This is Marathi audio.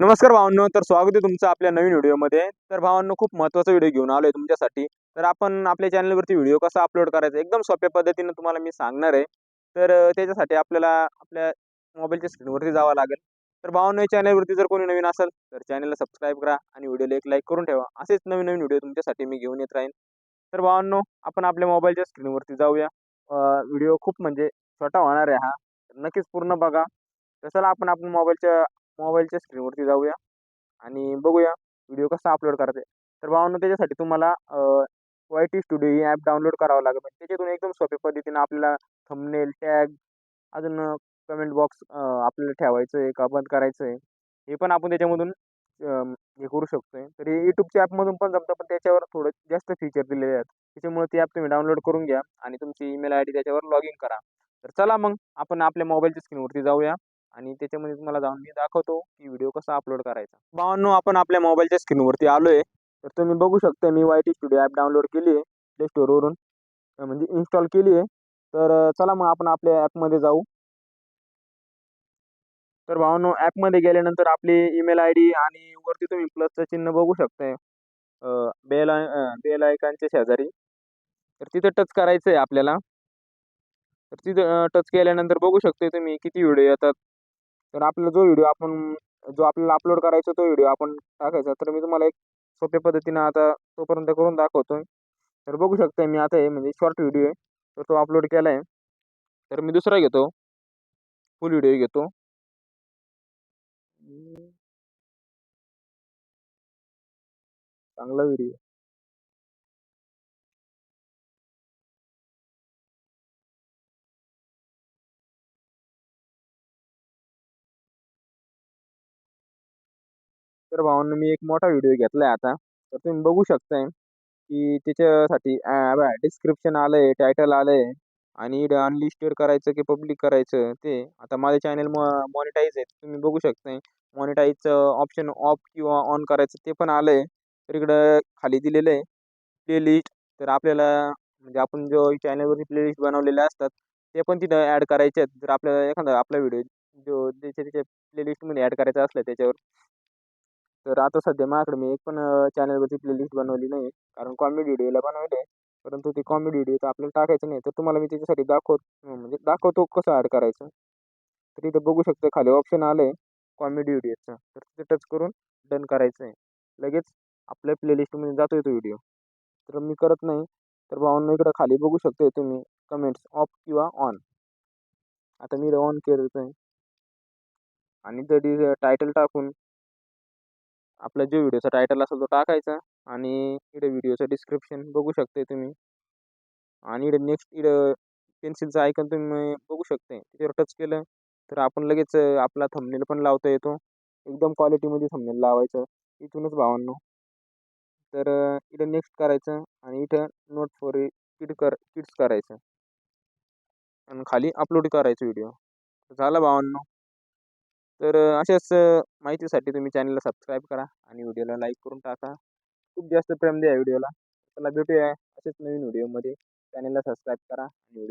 नमस्कार भावांनो, तर स्वागत आहे तुमचं आपल्या नवीन व्हिडिओमध्ये. तर भावांनो, खूप महत्त्वाचा व्हिडिओ घेऊन आलोय तुमच्यासाठी. तर आपण आपल्या चॅनलवरती व्हिडिओ कसा अपलोड करायचा एकदम सोप्या पद्धतीने तुम्हाला मी सांगणार आहे. तर त्याच्यासाठी आपल्याला आपल्या मोबाईलच्या स्क्रीनवरती जावं लागेल. तर भावांनो, या चॅनलवरती जर कोणी नवीन असेल तर चॅनलला सबस्क्राईब करा आणि व्हिडिओला एक लाईक करून ठेवा. असेच नवीन-नवीन व्हिडिओ तुमच्यासाठी मी घेऊन येत राहीन. तर भावांनो, आपण आपल्या मोबाईलच्या स्क्रीनवरती जाऊया. व्हिडिओ खूप म्हणजे छोटा होणार आहे हा. तर नक्कीच पूर्ण बघा. तर चला आपण मोबाईलच्या स्क्रीनवरती जाऊया आणि बघूया व्हिडिओ कसा अपलोड करायचा आहे. तर भावांनो, त्याच्यासाठी तुम्हाला वाय-टी स्टुडिओ ही ॲप डाउनलोड करावं लागेल. म्हणजे त्याच्यातून एकदम सोप्या पद्धतीने आपल्याला थंबनेल, टॅग अजून कमेंट बॉक्स आपल्याला ठेवायचं आहे का बंद करायचं आहे, हे पण आपण त्याच्यामधून हे करू शकतोय. तर हे YouTubeच्या ॲपमधून पण जमतं, पण त्याच्यावर थोडं जास्त फीचर दिलेले आहेत. त्याच्यामुळे ती ॲप तुम्ही डाउनलोड करून घ्या आणि तुमची ईमेल आयडी त्याच्यावर लॉग इन करा. तर चला मग आपण आपल्या मोबाईलच्या स्क्रीनवरती जाऊया आणि त्याच्यामध्ये तुम्हाला जाऊन मी दाखवतो की व्हिडिओ कसा अपलोड करायचा. भावांनो, आपण आपल्या मोबाईलच्या स्क्रीनवरती आलोय. तर तुम्ही बघू शकता मी वाय-टी स्टुडिओ ॲप डाउनलोड केली आहे प्ले स्टोअरवरून, म्हणजे इन्स्टॉल केली आहे. तर चला मग आपण आपल्या ॲपमध्ये जाऊ. तर भावांनो, ॲपमध्ये गेल्यानंतर आपली ईमेल आयडी आणि वरती तुम्ही प्लसचं चिन्ह बघू शकताय. बेल आयकॉनच्या शेजारी. तर तिथं टच करायचं आहे आपल्याला. तर तिथं टच केल्यानंतर बघू शकता तुम्ही किती व्हिडिओ येतात. तर आपला जो आपल्याला अपलोड करायचा तो व्हिडिओ आपण टाकायचा. तर मी तुम्हाला एक सोप्या पद्धतीनं आता तोपर्यंत करून दाखवतोय. तर बघू शकता मी आता हे म्हणजे शॉर्ट व्हिडिओ आहे. तर तो अपलोड केला आहे. तर मी दुसरा घेतो. फुल व्हिडिओ घेतो. चांगला व्हिडिओ. तर भावांनो, मी एक मोठा व्हिडिओ घेतलाय आता. तर तुम्ही बघू शकताय, की त्याच्यासाठी बघा डिस्क्रिप्शन आलंय, टायटल आलंय आणि अनलिस्टेड करायचं की पब्लिक करायचं ते. आता माझं चॅनल मॉनिटाईज आहे. तुम्ही बघू शकताय. मॉनिटाईजचं ऑप्शन ऑफ किंवा ऑन करायचं ते पण आलंय. तर इकडं खाली दिलेलं आहे प्लेलिस्ट. तर आपल्याला म्हणजे आपण जो चॅनलवरती प्लेलिस्ट बनवलेल्या असतात, ते पण तिथं ॲड करायचे आहेत. जर आपल्याला एखादा आपला व्हिडिओ जो त्याच्या प्लेलिस्टमध्ये ॲड करायचा असला त्याच्यावर. तर आता सध्या माझ्याकडे मी एक पण चॅनलवरती प्लेलिस्ट बनवली नाही. कारण कॉमेडी व्हिडिओला बनवले आहे. परंतु ते कॉमेडी व्हिडिओ तर आपल्याला टाकायचं नाही. तर तुम्हाला मी त्याच्यासाठी म्हणजे दाखवतो कसं ॲड करायचं. तर इथं बघू शकता खाली ऑप्शन आलंय कॉमेडी व्हिडिओचं. तर तिथे टच करून डन करायचं आहे. लगेच आपल्या प्लेलिस्टमध्ये जातोय तो व्हिडिओ. तर मी करत नाही. तर भावांनो, इकडं खाली बघू शकता तुम्ही कमेंट्स ऑफ किंवा ऑन. आता मी ऑन करत आहे आणि तरी टायटल टाकून आपला जो व्हिडिओचा टायटल असेल तो टाकायचा आणि इकडे व्हिडिओचं डिस्क्रिप्शन बघू शकता तुम्ही आणि इकडे नेक्स्ट इकडं पेन्सिलचा आयकॉन तुम्ही बघू शकता. त्याच्यावर टच केलं तर आपण लगेच आपला थंबनेल पण लावता येतो. एकदम क्वालिटीमध्ये थंबनेल लावायचं इथूनच भावांनो. तर इथं नेक्स्ट करायचं आणि इथं नोट फॉर किड्स करायचं आणि खाली अपलोड करायचं व्हिडिओ. झालं भावांनो. तर अशाच माहितीसाठी तुम्ही चॅनलला सबस्क्राईब करा आणि व्हिडिओला लाईक करून टाका. खूप जास्त प्रेम द्या व्हिडिओला. चला भेटूया असेच नवीन व्हिडिओमध्ये. चॅनलला सबस्क्राईब करा आणि व्हिडिओला